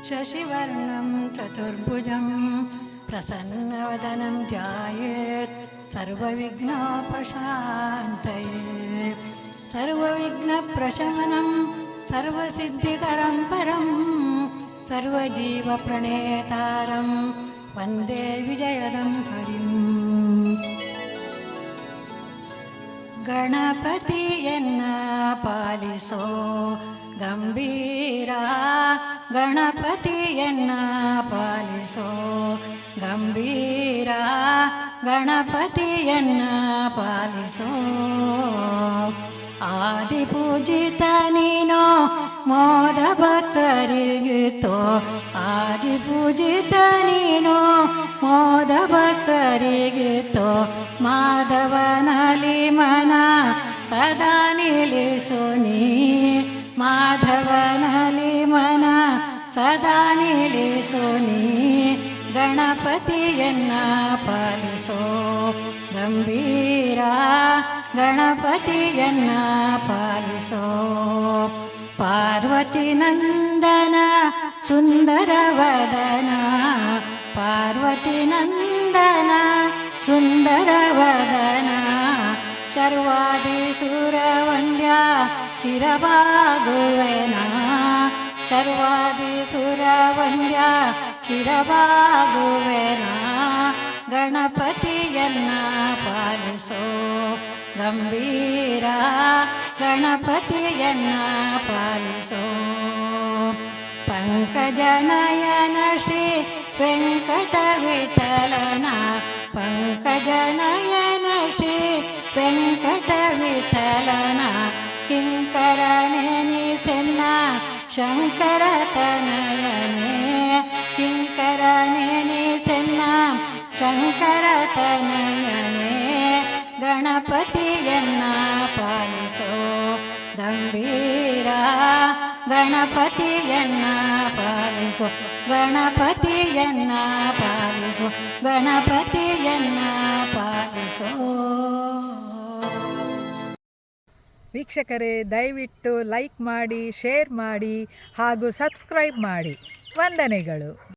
शशिवर्णं चतुर्भुजं प्रसन्नवदनं ध्यायेत् सर्वविघ्नोपशान्तये सर्वविघ्नप्रशमनं सर्वसिद्धिकरं परं सर्वजीवप्रणेतारं वन्दे विजयदं हरिम् ಗಣಪತಿಯನ್ನ ಪಾಲಿಸೋ ಗಂಭೀರ ಗಣಪತಿಯನ್ನ ಪಾಲಿಸೋ ಗಂಭೀರ ಗಣಪತಿಯನ್ನ ಪಾಲಿಸೋ ಆದಿಪೂಜಿತ ನೀನೋ ಮೋದ ಭಕ್ತರಿಗಿತ್ತೋ ಆದಿಪೂಜಿತ ನೀನೋ ಮೋದ ಭಕ್ತರಿಗಿತ್ತೋ ಮಾಧವನಲ್ಲಿ ಮನ ಸದಾ ನಿಲ್ಲಿಸು ನೀ ಮಾಧವನಲ್ಲಿ ಮನ ಸದಾ ನಿಲ್ಲಿಸು ನೀ ಗಣಪತಿಯನ್ನ ಪಾಲಿಸೋ ಗಂಭೀರ ಗಣಪತಿಯನ್ನ ಪಾಲಿಸೋ ಪಾರ್ವತಿ ನಂದನ ಸುಂದರ ವದನ ಪಾರ್ವತಿ ನಂದನ ಸುಂದರ ವದನ ಶರ್ವಾದಿಸುರ ವಂದ್ಯ ಶಿರಬಾಗುವೆನ ಶರ್ವಾದಿಸುರ ವಂದ್ಯ ಶಿರಬಾಗುವೆನ ಗಣಪತಿಯನ್ನ ಪಾಲಿಸೋ ಗಂಭೀರ ಗಣಪತಿಯನ್ನ ಪಾಲಿಸೋ ಪಂಕಜನಯನ ಶ್ರೀ ವೆಂಕಟ ವಿಠಲನ ಪಂಕಜನಯನ ಶ್ರೀ ವೆಂಕಟ ವಿಠಲನ ಕಿಂಕರ ನೆನಿಸೆನ್ನ ಶಂಕರ ತನಯನೇ ಕಿಂಕರ ನೆನಿಸೆನ್ನ ಶಂಕರ ತನಯನೇ ಗಣಪತಿಯನ್ನ ಪಾಲಿಸೋ ಗಂಭೀರ ಗಣಪತಿಯನ್ನ ಪಾಲಿಸೋ ಗಣಪತಿಯನ್ನ ಪಾಲಿಸೋ ಗಣಪತಿಯನ್ನ ಪಾಲಿಸೋ. ವೀಕ್ಷಕರೇ, ದಯವಿಟ್ಟು ಲೈಕ್ ಮಾಡಿ, ಶೇರ್ ಮಾಡಿ ಹಾಗೂ ಸಬ್ಸ್ಕ್ರೈಬ್ ಮಾಡಿ. ವಂದನೆಗಳು.